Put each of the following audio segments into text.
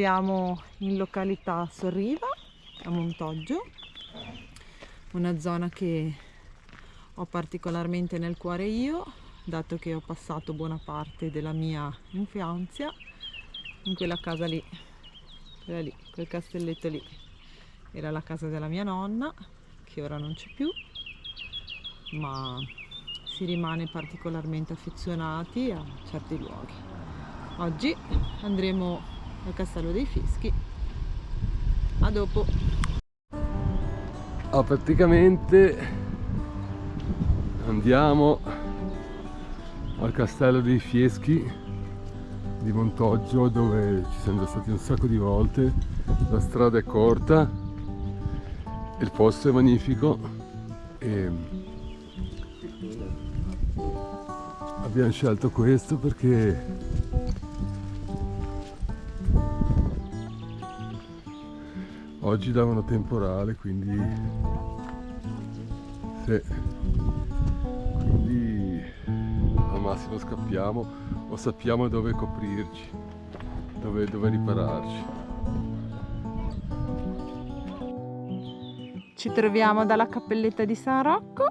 troviamo in località Sorriva, a Montoggio, una zona che ho particolarmente nel cuore io, dato che ho passato buona parte della mia infanzia in quella casa lì, quella lì, quel castelletto lì. Era la casa della mia nonna, che ora non c'è più, ma si rimane particolarmente affezionati a certi luoghi. Oggi andremo al Castello dei Fieschi. A dopo. Praticamente andiamo al Castello dei Fieschi di Montoggio, dove ci siamo già stati un sacco di volte. La strada è corta, il posto è magnifico e abbiamo scelto questo perché oggi davano temporale, quindi al massimo scappiamo o sappiamo dove coprirci, dove ripararci. Ci troviamo dalla cappelletta di San Rocco.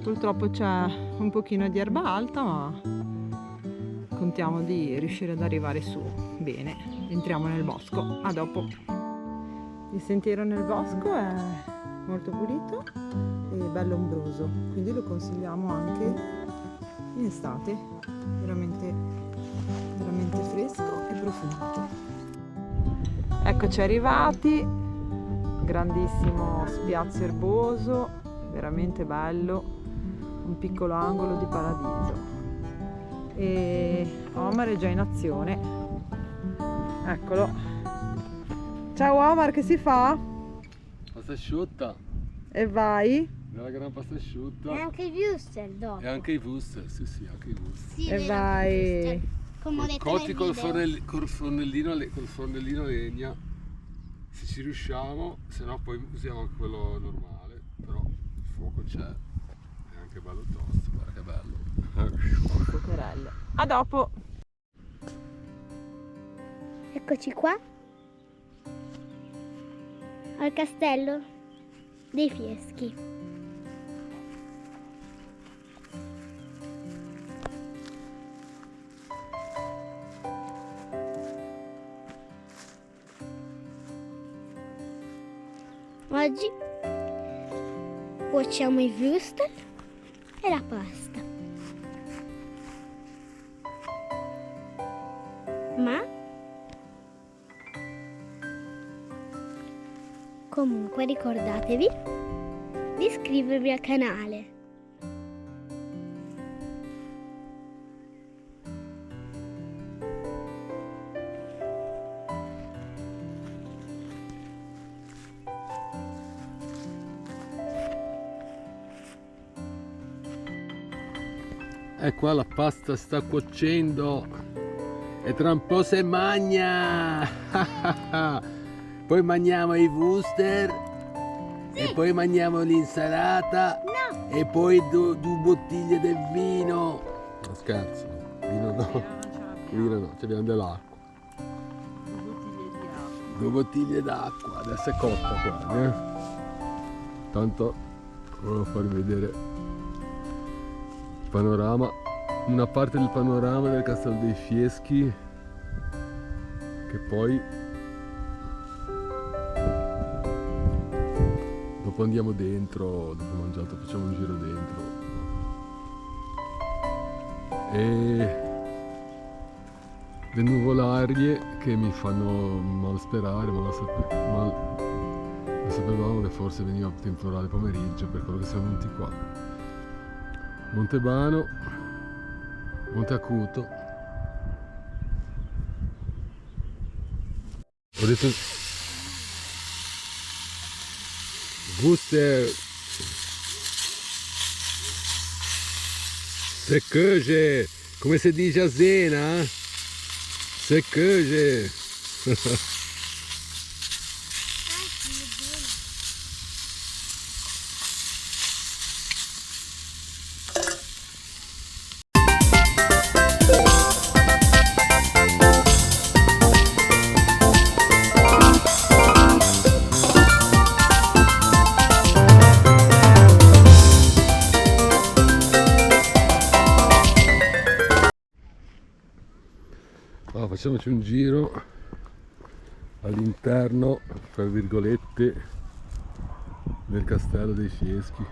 Purtroppo c'è un pochino di erba alta, ma contiamo di riuscire ad arrivare su bene. Entriamo nel bosco. A dopo. Il sentiero nel bosco è molto pulito e bello ombroso, quindi lo consigliamo anche in estate. Veramente fresco e profumato. Eccoci arrivati. Grandissimo spiazzo erboso, veramente bello, un piccolo angolo di paradiso. E Omar è già in azione. Eccolo. Ciao Omar, che si fa? Pasta asciutta. E vai? Bella gran pasta asciutta. E anche i wuster dopo. E anche i wuster, sì, anche i wuster. Sì, E vero, vai. come ho detto Cotti nel col video. fornellino a legna, se ci riusciamo, se no poi usiamo anche quello normale, però il fuoco c'è, è anche bello tosto, guarda che bello. Fuocherello. A dopo. Eccoci qua al Castello dei Fieschi. Oggi cuociamo i wuster e la pasta. Ma comunque ricordatevi di iscrivervi al canale. E qua la pasta sta cuocendo e tra un po' se magna. Poi mangiamo i wuster e poi mangiamo l'insalata e poi due bottiglie del vino. No, scherzo, vino no, ci abbiamo dell'acqua. 2 bottiglie d'acqua, adesso è cotta qua, Tanto volevo farvi vedere il panorama, una parte del panorama del Castello dei Fieschi, che poi dopo andiamo dentro, dopo mangiato facciamo un giro dentro e le nuvolarie che mi fanno mal sperare, ma lo sapevamo che forse veniva temporale pomeriggio, per quello che siamo venuti qua. Montebano, Monte Acuto. Ho detto wuster, seccheuse, come si dice a Zena? Seccheuse. facciamoci un giro all'interno, tra virgolette, del Castello dei Fieschi.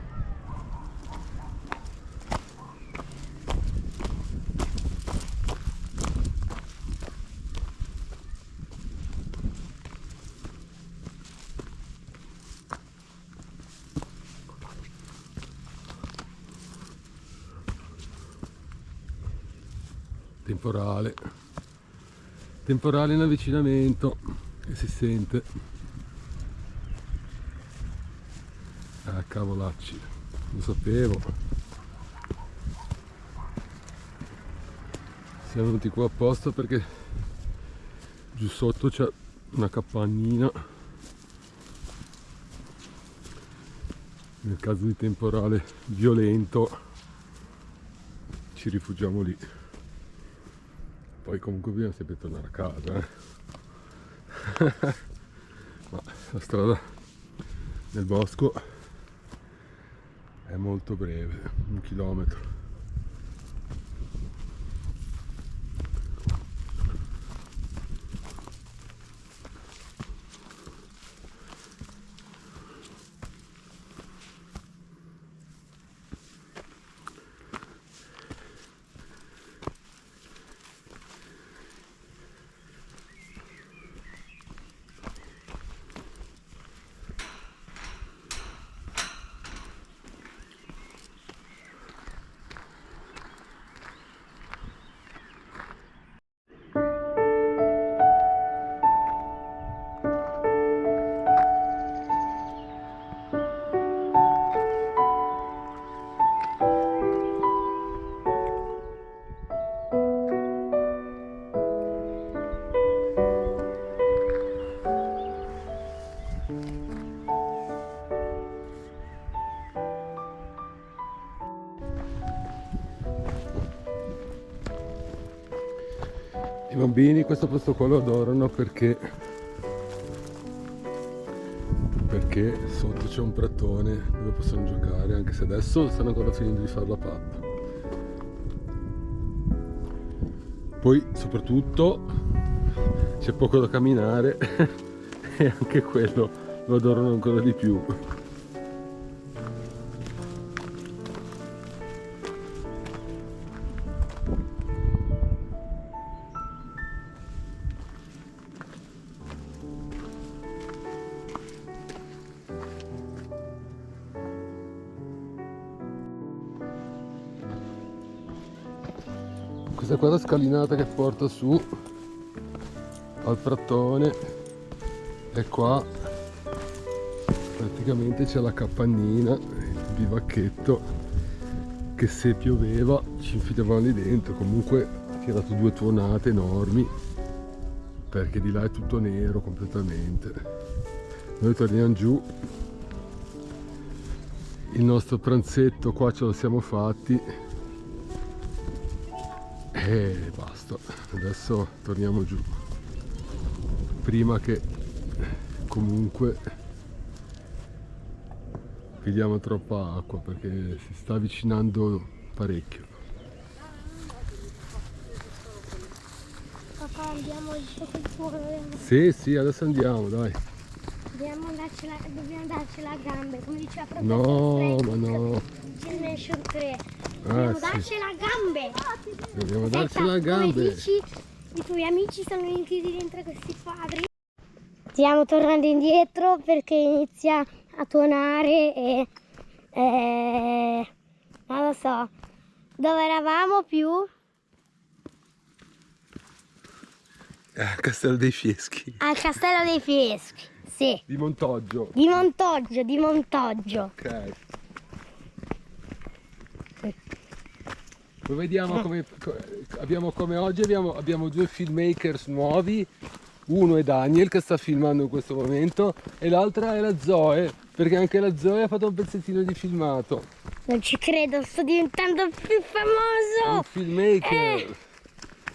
Temporale in avvicinamento che si sente. Ah, cavolacci, lo sapevo. Siamo venuti qua apposta perché giù sotto c'è una capannina. Nel caso di temporale violento ci rifugiamo lì. Poi comunque bisogna sempre tornare a casa, ma la strada nel bosco è molto breve, 1 chilometro. I bambini questo posto qua lo adorano perché sotto c'è un pratone dove possono giocare, anche se adesso stanno ancora finendo di fare la pappa. Poi soprattutto c'è poco da camminare e anche quello lo adorano ancora di più. Questa qua è la scalinata che porta su al prattone e qua praticamente c'è la capannina, il bivacchetto che se pioveva ci infilavamo lì dentro. Comunque ha tirato 2 tuonate enormi perché di là è tutto nero completamente. Noi torniamo giù, il nostro pranzetto qua ce lo siamo fatti e basta, adesso torniamo giù prima che comunque pigliamo troppa acqua perché si sta avvicinando parecchio. Papà, andiamo sotto il fuoco. Sì, adesso andiamo, dai. Dobbiamo darci la gambe, come diceva professor No, ma no. Generation 3. Dobbiamo darci la gambe. Dobbiamo darci la gambe. Come dici, i tuoi amici sono rinchiusi dentro questi quadri. Stiamo tornando indietro perché inizia a tuonare e non lo so. Dove eravamo più? Castello dei Fieschi. Al Castello dei Fieschi, sì. Di Montoggio. Di Montoggio. Ok. Poi vediamo come oggi abbiamo 2 filmmakers nuovi. Uno è Daniel che sta filmando in questo momento e l'altra è la Zoe, perché anche la Zoe ha fatto un pezzettino di filmato. Non ci credo, sto diventando più famoso. Un filmmaker.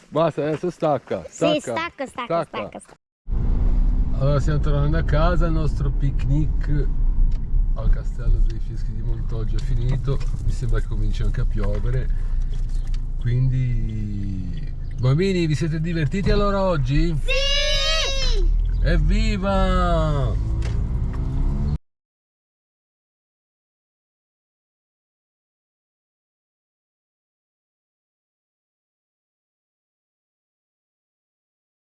Basta, adesso stacca. Sì, stacca. Allora stiamo tornando a casa, il nostro picnic al Castello dei Fieschi di Montoggio è finito, mi sembra che cominci anche a piovere, quindi Bambini, vi siete divertiti allora oggi? Sì! Evviva!